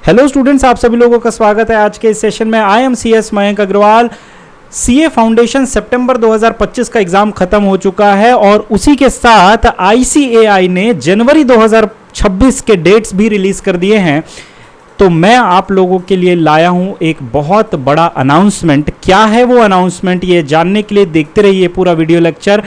Hello students, आप सभी लोगों का स्वागत है आज के इस सेशन में। I am CS Mayank Agarwal. CA foundation सितंबर 2025 का एग्जाम खत्म हो चुका है और उसी के साथ ICAI ने जनवरी 2026 के डेट्स भी रिलीज कर दिए हैं। तो मैं आप लोगों के लिए लाया हूं एक बहुत बड़ा अनाउंसमेंट। क्या है वो अनाउंसमेंट, ये जानने के लिए देखते रहिए पूरा वीडियो लेक्चर।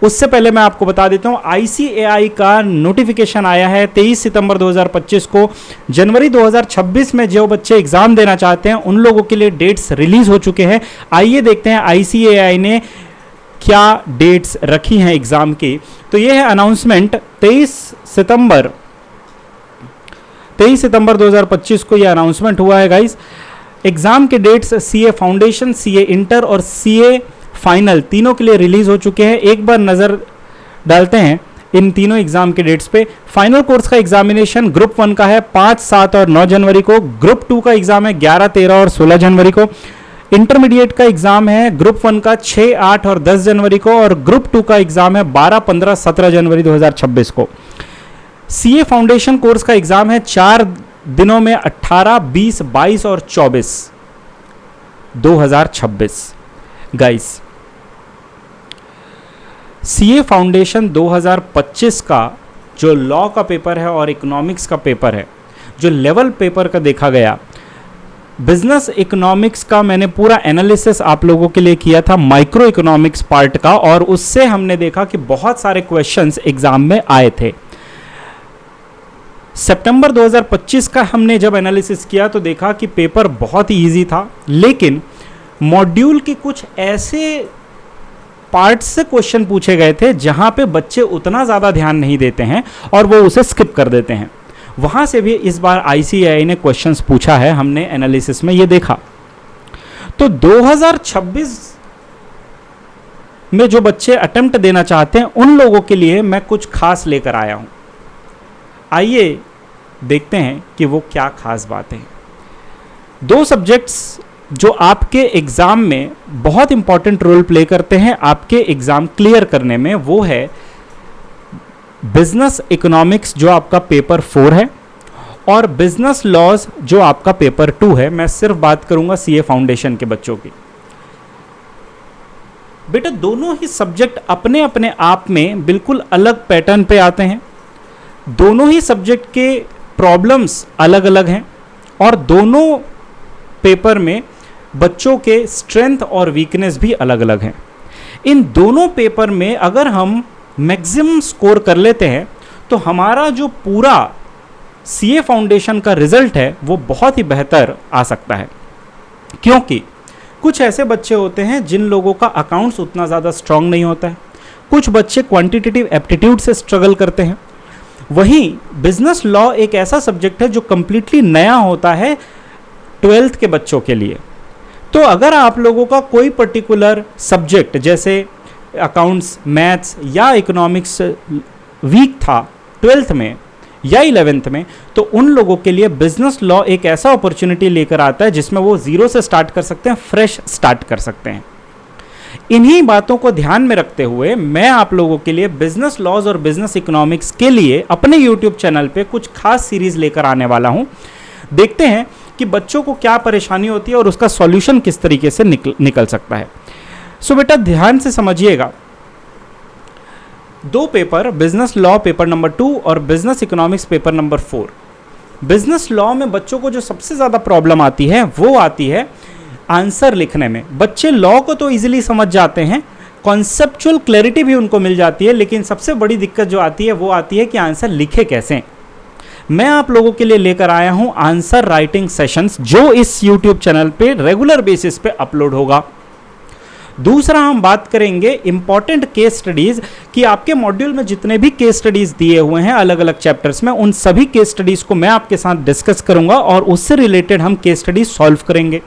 उससे पहले मैं आपको बता देता हूं, ICAI का नोटिफिकेशन आया है 23 सितंबर 2025 को। जनवरी 2026 में जो बच्चे एग्जाम देना चाहते हैं उन लोगों के लिए डेट्स रिलीज हो चुके हैं। आइए देखते हैं ICAI ने क्या डेट्स रखी हैं एग्जाम की। तो ये है अनाउंसमेंट 23 सितंबर 2025 को ये अनाउंसमेंट हुआ है गाइस। एग्जाम के dates CA foundation, CA inter और CA फाइनल तीनों के लिए रिलीज हो चुके हैं। एक बार नजर डालते हैं इन तीनों एग्जाम के डेट्स पे। फाइनल कोर्स का एग्जामिनेशन ग्रुप 1 का है 5, 7 और 9 जनवरी को। ग्रुप 2 का एग्जाम है 11, 13 और 16 जनवरी को। इंटरमीडिएट का एग्जाम है ग्रुप 1 का 6, 8 और 10 जनवरी को और ग्रुप 2 का एग्जाम है 12, 15, 17 जनवरी 2026 को। CA फाउंडेशन कोर्स का एग्जाम है 4 दिनों में 18, 20, 22 और 24 2026 गाइस। CA फाउंडेशन 2025 का जो लॉ का पेपर है और इकोनॉमिक्स का पेपर है, जो लेवल पेपर का देखा गया, बिजनेस इकोनॉमिक्स का मैंने पूरा एनालिसिस आप लोगों के लिए किया था माइक्रो इकोनॉमिक्स पार्ट का, और उससे हमने देखा कि बहुत सारे क्वेश्चंस एग्जाम में आए थे। सितंबर 2025 का हमने जब एनालिसिस किया तो देखा कि पेपर बहुत ही इजी था, लेकिन मॉड्यूल के कुछ ऐसे पार्ट से क्वेश्चन पूछे गए थे जहां पे बच्चे उतना ज़्यादा ध्यान नहीं देते हैं और वो उसे स्किप कर देते हैं। वहां से भी इस बार ICAI ने क्वेश्चंस पूछा है, हमने एनालिसिस में ये देखा। तो 2026 में जो बच्चे अटेम्प्ट देना चाहते हैं उन लोगों के लिए मैं कुछ खास लेकर आया हूं। आइए देखते हैं कि वो क्या खास बातें हैं। 2 सब्जेक्ट्स जो आपके एग्जाम में बहुत इंपॉर्टेंट रोल प्ले करते हैं आपके एग्जाम क्लियर करने में, वो है बिजनेस इकोनॉमिक्स जो आपका पेपर 4 है और बिजनेस लॉज जो आपका पेपर 2 है। मैं सिर्फ बात करूंगा CA फाउंडेशन के बच्चों की। बेटा, दोनों ही सब्जेक्ट अपने अपने आप में बिल्कुल अलग पैटर्न पे आते हैं। दोनों ही सब्जेक्ट के प्रॉब्लम्स अलग अलग हैं और दोनों पेपर में बच्चों के स्ट्रेंथ और वीकनेस भी अलग अलग हैं। इन दोनों पेपर में अगर हम मैक्सिमम स्कोर कर लेते हैं तो हमारा जो पूरा CA फाउंडेशन का रिजल्ट है वो बहुत ही बेहतर आ सकता है, क्योंकि कुछ ऐसे बच्चे होते हैं जिन लोगों का अकाउंट्स उतना ज़्यादा स्ट्रांग नहीं होता है, कुछ बच्चे क्वांटिटेटिव एप्टीट्यूड से स्ट्रगल करते हैं। वहीं बिजनेस लॉ एक ऐसा सब्जेक्ट है जो कंप्लीटली नया होता है 12th के बच्चों के लिए। तो अगर आप लोगों का कोई पर्टिकुलर सब्जेक्ट जैसे अकाउंट्स, मैथ्स या इकोनॉमिक्स वीक था 12th में या 11th में, तो उन लोगों के लिए बिजनेस लॉ एक ऐसा अपॉर्चुनिटी लेकर आता है जिसमें वो 0 से स्टार्ट कर सकते हैं, फ्रेश स्टार्ट कर सकते हैं। इन्हीं बातों को ध्यान में रखते हुए मैं आप लोगों के लिए बिजनेस लॉज और बिजनेस इकोनॉमिक्स के लिए अपने YouTube चैनल पे कुछ खास सीरीज लेकर आने वाला हूं। देखते हैं कि बच्चों को क्या परेशानी होती है और उसका सॉल्यूशन किस तरीके से निकल सकता है। सो बेटा, ध्यान से समझिएगा। 2 paper, business law paper number 2 और business economics paper number 4। Business law में बच्चों को जो सबसे ज़्यादा प्रॉब्लम आती है वो आती है आंसर लिखने में। बच्चे लॉ को तो इजीली समझ जाते हैं, कॉन्सेप्चुअल क्लैरिटी भी उनको मिल जाती है, लेकिन सबसे बड़ी दिक्कत जो आती है वो आती है कि आंसर लिखे कैसे। मैं आप लोगों के लिए लेकर आया हूं आंसर राइटिंग सेशंस, जो इस YouTube चैनल पे रेगुलर बेसिस पे अपलोड होगा। दूसरा, हम बात करेंगे इंपॉर्टेंट केस स्टडीज कि आपके मॉड्यूल में जितने भी केस स्टडीज दिए हुए हैं अलग अलग चैप्टर्स में, उन सभी केस स्टडीज को मैं आपके साथ डिस्कस करूंगा और उससे रिलेटेड हम केस स्टडीज सॉल्व करेंगे।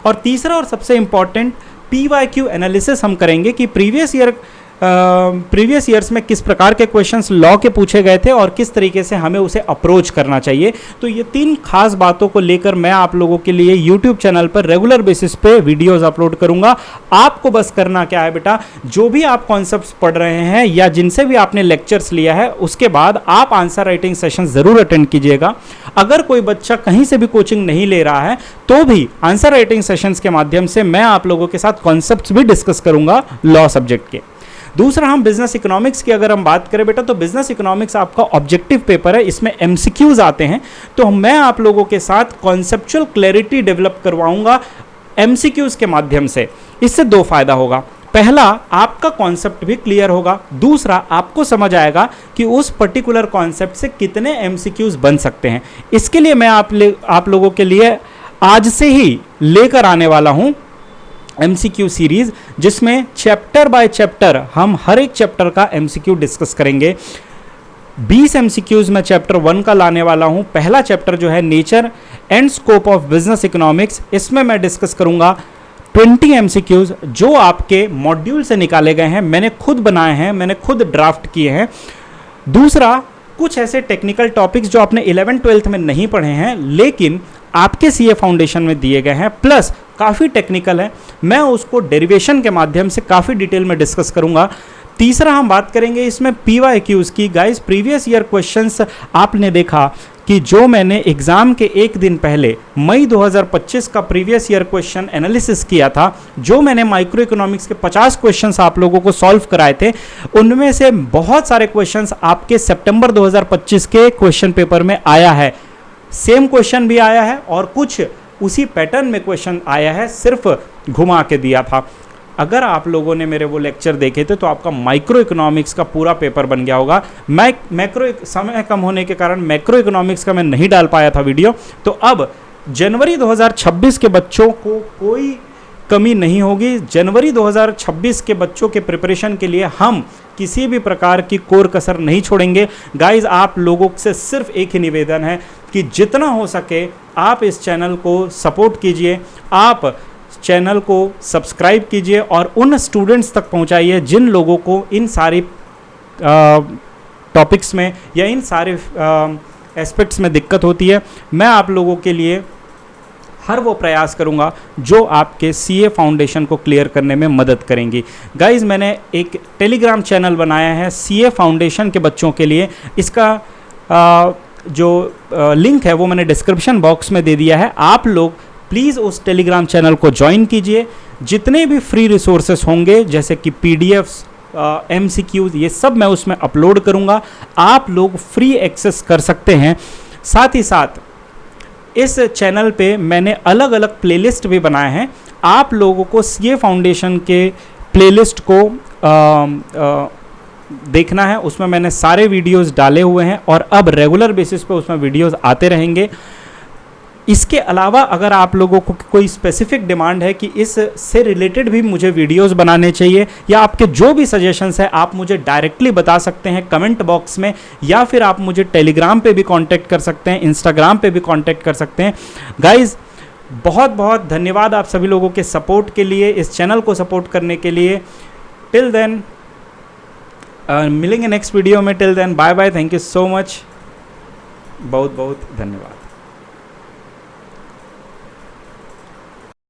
और तीसरा और सबसे इंपॉर्टेंट, PYQ एनालिसिस हम करेंगे कि प्रीवियस ईयर प्रीवियस ईयर्स में किस प्रकार के क्वेश्चंस लॉ के पूछे गए थे और किस तरीके से हमें उसे अप्रोच करना चाहिए। तो ये 3 खास बातों को लेकर मैं आप लोगों के लिए यूट्यूब चैनल पर रेगुलर बेसिस पे वीडियोस अपलोड करूंगा। आपको बस करना क्या है बेटा, जो भी आप कॉन्सेप्ट्स पढ़ रहे हैं या जिनसे भी आपने लेक्चर्स लिया है उसके बाद आप आंसर राइटिंग सेशन जरूर अटेंड कीजिएगा। अगर कोई बच्चा कहीं से भी कोचिंग नहीं ले रहा है तो भी आंसर राइटिंग सेशंस के माध्यम से मैं आप लोगों के साथ कॉन्सेप्ट्स भी डिस्कस करूंगा लॉ सब्जेक्ट के। दूसरा, हम बिजनेस इकोनॉमिक्स की अगर हम बात करें बेटा, तो बिजनेस इकोनॉमिक्स आपका ऑब्जेक्टिव पेपर है, इसमें एमसीक्यूज आते हैं। तो मैं आप लोगों के साथ कॉन्सेप्चुअल क्लैरिटी डेवलप करवाऊंगा एमसीक्यूज के माध्यम से। इससे 2 फायदा होगा। पहला, आपका कॉन्सेप्ट भी क्लियर होगा। दूसरा, आपको समझ आएगा कि उस पर्टिकुलर कॉन्सेप्ट से कितने एमसीक्यूज बन सकते हैं। इसके लिए मैं आप लोगों के लिए आज से ही लेकर आने वाला हूं एमसीक्यू सीरीज, जिसमें चैप्टर बाय चैप्टर हम हर एक चैप्टर का एमसीक्यू डिस्कस करेंगे। 20 एमसीक्यूज मैं चैप्टर 1 का लाने वाला हूं। पहला चैप्टर जो है nature and scope of business economics, इसमें मैं डिस्कस करूंगा 20 एमसीक्यूज जो आपके मॉड्यूल से निकाले गए हैं, मैंने खुद बनाए हैं, मैंने खुद ड्राफ्ट किए हैं। दूसरा, कुछ ऐसे टेक्निकल टॉपिक्स जो आपने 11th-12th में नहीं पढ़े हैं लेकिन आपके सीए फाउंडेशन में दिए गए हैं, प्लस काफ़ी टेक्निकल है, मैं उसको डेरिवेशन के माध्यम से काफ़ी डिटेल में डिस्कस करूंगा। तीसरा, हम बात करेंगे इसमें पीवाईक्यूज की। गाइस, प्रीवियस ईयर क्वेश्चंस आपने देखा कि जो मैंने एग्जाम के एक दिन पहले मई 2025 का प्रीवियस ईयर क्वेश्चन एनालिसिस किया था, जो मैंने माइक्रो इकोनॉमिक्स के 50 क्वेश्चंस आप लोगों को सॉल्व कराए थे, उनमें से बहुत सारे क्वेश्चंस आपके सितंबर 2025 के क्वेश्चन पेपर में आया है। सेम क्वेश्चन भी आया है और कुछ उसी पैटर्न में क्वेश्चन आया है, सिर्फ घुमा के दिया था। अगर आप लोगों ने मेरे वो लेक्चर देखे थे तो आपका माइक्रो इकोनॉमिक्स का पूरा पेपर बन गया होगा। मैक्रो समय कम होने के कारण मैक्रो इकोनॉमिक्स का मैं नहीं डाल पाया था वीडियो। तो अब जनवरी 2026 के बच्चों को कोई कमी नहीं होगी। जनवरी 2026 के बच्चों के प्रिपरेशन के लिए हम किसी भी प्रकार की कोर कसर नहीं छोड़ेंगे। गाइज, आप लोगों से सिर्फ एक ही निवेदन है कि जितना हो सके आप इस चैनल को सपोर्ट कीजिए, आप चैनल को सब्सक्राइब कीजिए और उन स्टूडेंट्स तक पहुंचाइए जिन लोगों को इन सारी टॉपिक्स में या इन सारे एस्पेक्ट्स में दिक्कत होती है। मैं आप लोगों के लिए हर वो प्रयास करूंगा जो आपके सीए फाउंडेशन को क्लियर करने में मदद करेंगी। गाइज, मैंने एक टेलीग्राम चैनल बनाया है सीए फाउंडेशन के बच्चों के लिए। इसका जो लिंक है वो मैंने डिस्क्रिप्शन बॉक्स में दे दिया है। आप लोग प्लीज़ उस टेलीग्राम चैनल को ज्वाइन कीजिए। जितने भी फ्री रिसोर्सेस होंगे जैसे कि पीडीएफ्स, एमसीक्यूज, ये सब मैं उसमें अपलोड करूंगा, आप लोग फ्री एक्सेस कर सकते हैं। साथ ही साथ इस चैनल पे मैंने अलग अलग प्लेलिस्ट भी बनाए हैं। आप लोगों को सीए फाउंडेशन के प्लेलिस्ट को देखना है, उसमें मैंने सारे वीडियोस डाले हुए हैं और अब रेगुलर बेसिस पे उसमें वीडियोस आते रहेंगे। इसके अलावा अगर आप लोगों को कोई स्पेसिफिक डिमांड है कि इस से रिलेटेड भी मुझे वीडियोस बनाने चाहिए या आपके जो भी सजेशंस है आप मुझे डायरेक्टली बता सकते हैं कमेंट बॉक्स में, या फिर आप मुझे टेलीग्राम पे भी कांटेक्ट कर सकते हैं, इंस्टाग्राम पे भी कांटेक्ट कर सकते हैं। गाइज, बहुत बहुत धन्यवाद आप सभी लोगों के सपोर्ट के लिए, इस चैनल को सपोर्ट करने के लिए। टिल देन मिलेंगे नेक्स्ट वीडियो में। Till then bye bye, thank you so much, बहुत बहुत धन्यवाद।